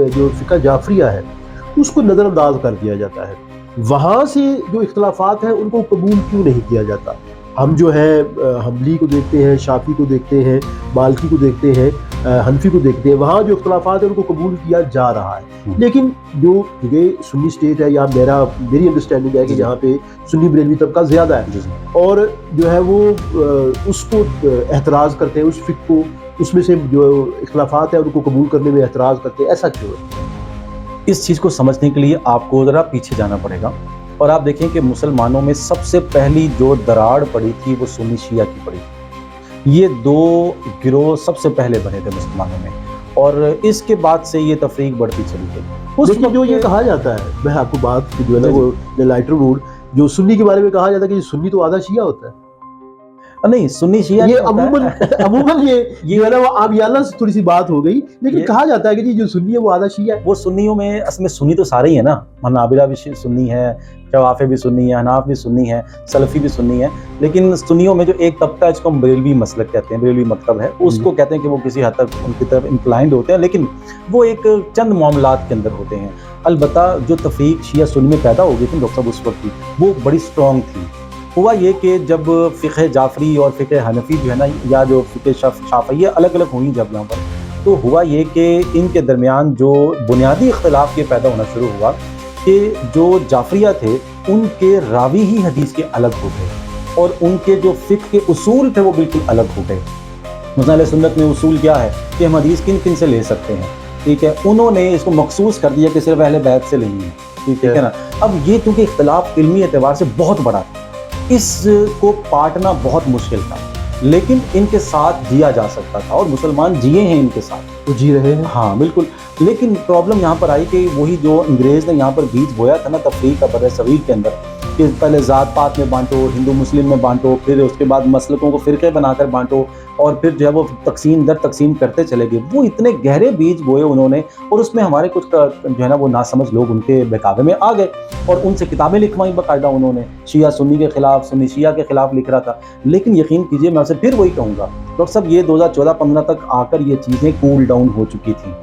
जो फ़िक़्ह जाफ़रिया है उसको नज़रअंदाज कर दिया जाता है। वहाँ से जो इख्तिलाफ़ात हैं उनको कबूल क्यों नहीं किया जाता? हम जो है हम्बली को देखते हैं, शाफ़ी को देखते हैं, मालिकी को देखते हैं, हनफी को देखते हैं, वहाँ जो इख्तिलाफ़ात हैं उनको कबूल किया जा रहा है। लेकिन जो ये सुन्नी स्टेट है, या मेरी अंडरस्टैंडिंग है कि यहाँ पे सुन्नी बरेलवी तबका ज़्यादा है और जो है वो उसको एतराज़ करते हैं, उस फ़िक़्ह को, उसमें से जो इख्तिलाफ़ात हैं उनको कबूल करने में एतराज़ करते हैं, ऐसा क्यों है? इस चीज़ को समझने के लिए आपको ज़रा पीछे जाना पड़ेगा और आप देखें कि मुसलमानों में सबसे पहली जो दरार पड़ी थी वो सुन्नी शिया की पड़ी थी। ये दो गिरोह सबसे पहले बने थे मुसलमानों में और इसके बाद से ये तफरीक बढ़ती चली गई। लेकिन जो ये कहा जाता है, मैं आपको बात जो है ना वो लाइटर मूड, जो सुन्नी के बारे में कहा जाता है कि सुन्नी तो आधा शिया होता है। नहीं, सुन्नी शिया ये अमूमन ये है ना वो आमियाना से थोड़ी सी बात हो गई, लेकिन कहा जाता है कि जी जो सुन्नी है वो आधा शिया है। वो सुन्नियों में असल में सुन्नी तो सारे ही है ना, हनाबिला भी सुन्नी है, शवाफे भी सुन्नी है, हनाफ भी सुन्नी है, सलफी भी सुन्नी है, लेकिन सुन्नियों में जो एक तबका है जिसको हम बरेलवी मसलक कहते हैं, बरेलवी मकतब है, उसको कहते हैं कि वो किसी हद तक उनकी तरफ इंक्लाइंड होते हैं, लेकिन वो एक चंद मामलात के अंदर होते हैं। अलबत्ता जो तफरीक शिया सुन्नी में पैदा हो गई थी डॉक्टर साहब उस वक्त की, वो बड़ी स्ट्रॉन्ग थी। हुआ ये कि जब फ़िक़्ह जाफ़री और फ़िक़्ह हनफ़ी जो है ना, या जो फ़िक़्ह शाफ़िय्या अलग अलग हुई जब यहाँ पर, तो हुआ ये कि इनके दरमियान जो बुनियादी इख्तिलाफ़ ये पैदा होना शुरू हुआ कि जो जाफ़रिया थे उनके रावी ही हदीस के अलग हो गए और उनके जो फ़िक़्ह के उसूल थे वो बिल्कुल अलग हो गए। मसलन अहले सुन्नत में उसूल क्या है कि हम हदीस किन किन से ले सकते हैं, ठीक है, उन्होंने इसको मखसूस कर दिया कि सिर्फ अहले बैत से लेनी है, ठीक है ना। अब ये क्योंकि इख्तिलाफ़ इल्मी एतबार से बहुत बड़ा था, इसको पाटना बहुत मुश्किल था, लेकिन इनके साथ जिया जा सकता था और मुसलमान जिए हैं इनके साथ, तो जी रहे हैं। हाँ बिल्कुल। लेकिन प्रॉब्लम यहाँ पर आई कि वही जो अंग्रेज़ ने यहाँ पर बीज बोया था ना तफरीक का बर्रे सगीर के अंदर, कि पहले ज़ात पात में बांटो, हिंदू मुस्लिम में बांटो, फिर उसके बाद मसलकों को फ़िरक़े बनाकर बांटो और फिर जो है वो तकसीम दर तकसीम करते चले गए। वो इतने गहरे बीज बोए उन्होंने और उसमें हमारे कुछ जो है ना वो नासमझ लोग उनके बहकावे में आ गए और उनसे किताबें लिखवाई बाकायदा उन्होंने, शिया सुन्नी के ख़िलाफ़, सुन्नी शिया के ख़िलाफ़ लिख रहा था। लेकिन यकीन कीजिए मैं आपसे फिर वही कहूँगा डॉक्टर साहब, ये 2014-15 तक आकर ये चीज़ें कूल डाउन हो चुकी थी।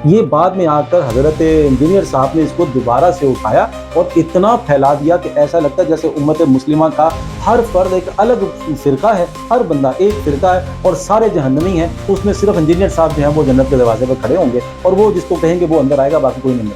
ये बाद में आकर हज़रत इंजीनियर साहब ने इसको दोबारा से उठाया और इतना फैला दिया कि ऐसा लगता है जैसे उम्मत मुस्लिमा का हर फ़र्द एक अलग फ़िरका है, हर बंदा एक फ़िरका है और सारे जहन्नमी हैं। उसमें सिर्फ इंजीनियर साहब जो हैं वो जन्नत के दरवाजे पर खड़े होंगे और वो जिसको कहेंगे वो अंदर आएगा, बाकी कोई नहीं।